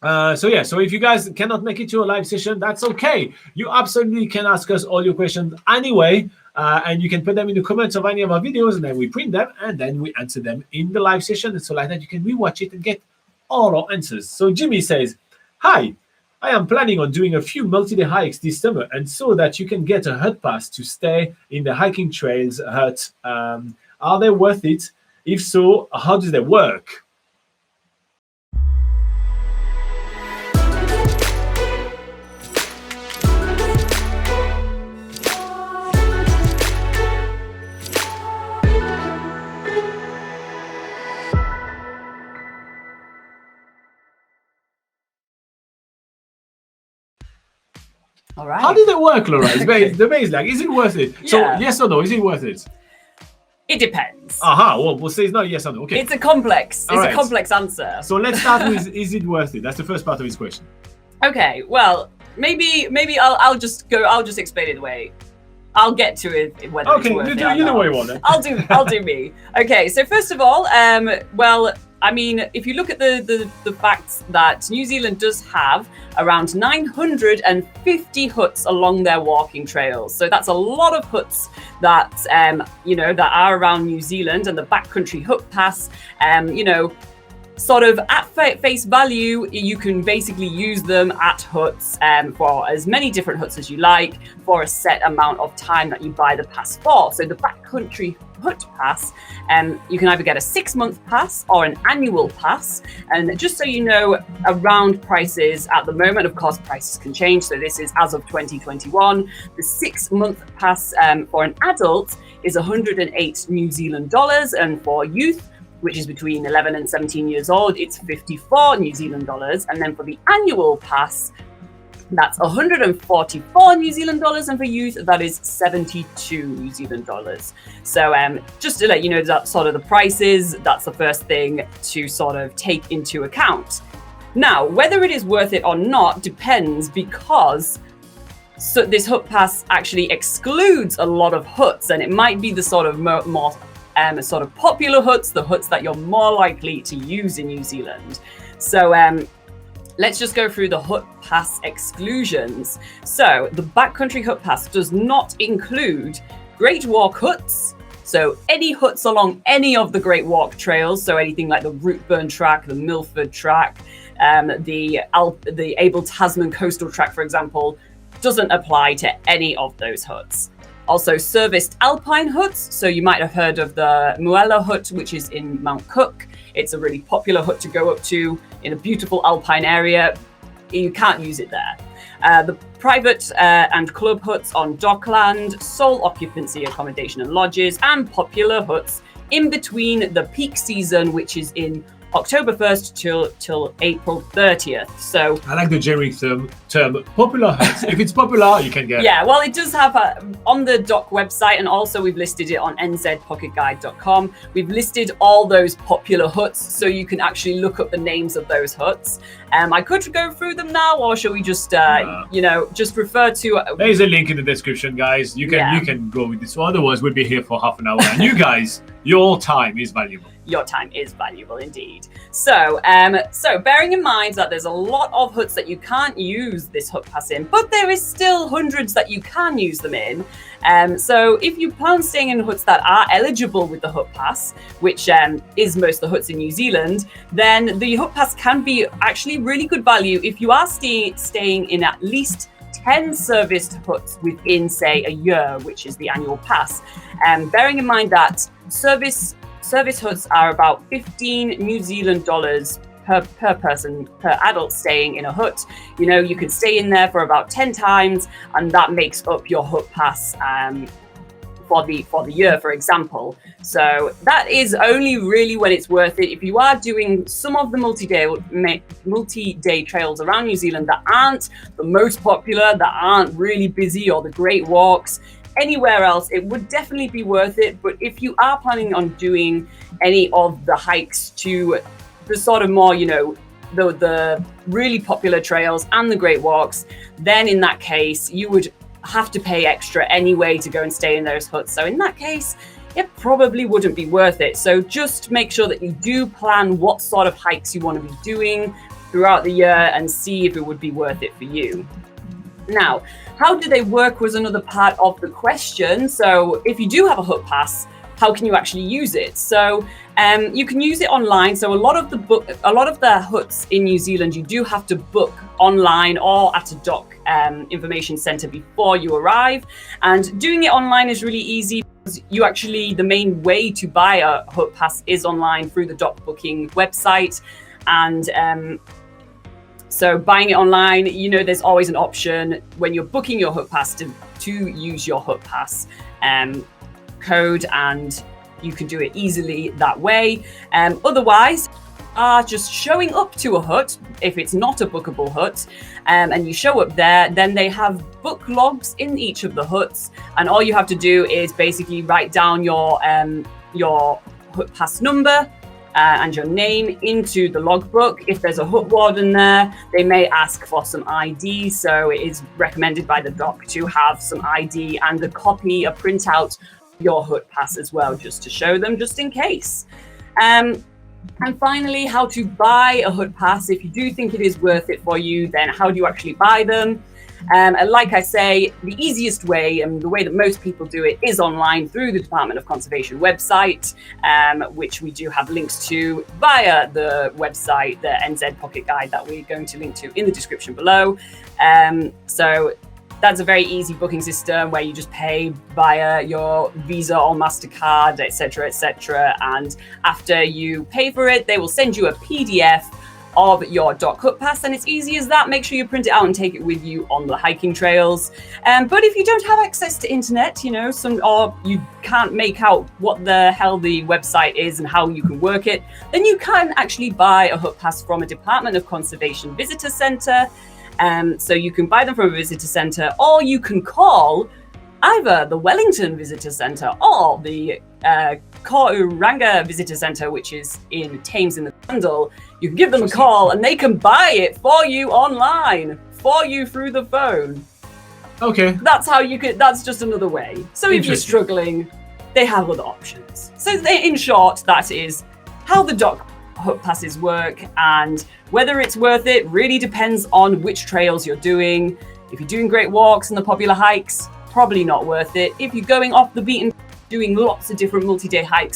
So if you guys cannot make it to a live session, that's okay. You absolutely can ask us all your questions anyway, and you can put them in the comments of any of our videos, and then we print them, and then we answer them in the live session. And so like that, you can rewatch it and get all our answers. So Jimmy says, "Hi, I am planning on doing a few multi-day hikes this summer, and so that you can get a hut pass to stay in the hiking trails hut. Are they worth it? If so, how does they work?" All right. How did it work, Laura? The base, like, is it worth it? So, yes or no? Is it worth it? It depends. Well, we'll say it's not yes or no. Okay. It's a complex answer. So let's start with, is it worth it? That's the first part of his question. Okay, well, maybe I'll just explain it the way. I'll get to it whether it's worth it. Okay, you know what you want then. I'll do me. Okay, so first of all, well, I mean, if you look at the facts that New Zealand does have around 950 huts along their walking trails. So that's a lot of huts that, that are around New Zealand, and the Backcountry Hut Pass, sort of at face value, you can basically use them at huts for as many different huts as you like for a set amount of time that you buy the pass for. So the Backcountry Hut Pass, you can either get a 6-month pass or an annual pass. And just so you know, around prices at the moment, of course, prices can change. So this is as of 2021. The 6-month pass for an adult is 108 New Zealand dollars, and for youth, which is between 11 and 17 years old, it's 54 New Zealand dollars. And then for the annual pass, that's 144 New Zealand dollars. And for youth, that is 72 New Zealand dollars. So just to let you know that sort of the prices, that's the first thing to sort of take into account. Now, whether it is worth it or not depends, because this hut pass actually excludes a lot of huts, and it might be the sort of more sort of popular huts, the huts that you're more likely to use in New Zealand. So let's just go through the hut pass exclusions. So the Backcountry Hut Pass does not include Great Walk huts. So any huts along any of the Great Walk trails, so anything like the Routeburn Track, the Milford Track, the Abel Tasman Coastal Track, for example, doesn't apply to any of those huts. Also serviced alpine huts. So you might have heard of the Muella hut, which is in Mount Cook. It's a really popular hut to go up to in a beautiful alpine area. You can't use it there. The private and club huts on Dockland, sole occupancy accommodation and lodges, and popular huts in between the peak season, which is in October 1st till April 30th. So I like the generic term popular huts. If it's popular, you can get yeah, well, it does have on the dock website, and also we've listed it on nzpocketguide.com. We've listed all those popular huts, so you can actually look up the names of those huts. I could go through them now, or shall we just just refer to there's a link in the description, guys. You can go with this one, otherwise we'll be here for half an hour, and you guys, your time is valuable. Your time is valuable indeed. So bearing in mind that there's a lot of huts that you can't use this hut pass in, but there is still hundreds that you can use them in. So if you plan on staying in huts that are eligible with the hut pass, which is most of the huts in New Zealand, then the hut pass can be actually really good value if you are staying in at least 10 serviced huts within, say, a year, which is the annual pass. Bearing in mind that service huts are about 15 New Zealand dollars per person, per adult staying in a hut. You can stay in there for about 10 times, and that makes up your hut pass for the year, for example. So that is only really when it's worth it. If you are doing some of the multi-day trails around New Zealand that aren't the most popular, that aren't really busy, or the great walks, anywhere else, it would definitely be worth it. But if you are planning on doing any of the hikes to the sort of more, the really popular trails and the great walks, then in that case, you would have to pay extra anyway to go and stay in those huts. So in that case, it probably wouldn't be worth it. So just make sure that you do plan what sort of hikes you want to be doing throughout the year and see if it would be worth it for you. Now, how do they work was another part of the question. So if you do have a hut pass, how can you actually use it? So you can use it online. So a lot of the huts in New Zealand, you do have to book online or at a dock information centre before you arrive. And doing it online is really easy because the main way to buy a hut pass is online through the dock booking website. And so buying it online, there's always an option when you're booking your hut pass to use your hut pass code, and you can do it easily that way. Otherwise, just showing up to a hut, if it's not a bookable hut, and you show up there, then they have book logs in each of the huts, and all you have to do is basically write down your hut pass number and your name into the logbook. If there's a hut warden there, they may ask for some ID, so it is recommended by the dock to have some ID and a printout your hut pass as well, just to show them, just in case. And finally, how to buy a hut pass. If you do think it is worth it for you, then how do you actually buy them? And like I say, the easiest way, and the way that most people do it, is online through the Department of Conservation website, which we do have links to via the website, the NZ Pocket Guide that we're going to link to in the description below. So that's a very easy booking system where you just pay via your Visa or MasterCard, etc. And after you pay for it, they will send you a PDF of your dock hut pass, and it's easy as that. Make sure you print it out and take it with you on the hiking trails. But if you don't have access to internet, or you can't make out what the hell the website is and how you can work it, then you can actually buy a hut pass from a Department of Conservation visitor centre. So you can buy them from a visitor centre, or you can call either the Wellington Visitor Centre or the Ko'uranga Visitor Centre, which is in Thames in the Bundle. You can give them a call and they can buy it for you online, for you through the phone. Okay. That's just another way. So if you're struggling, they have other options. So in short, that is how the dock hut passes work, and whether it's worth it really depends on which trails you're doing. If you're doing great walks and the popular hikes, probably not worth it. If you're going off the beaten, doing lots of different multi-day hikes,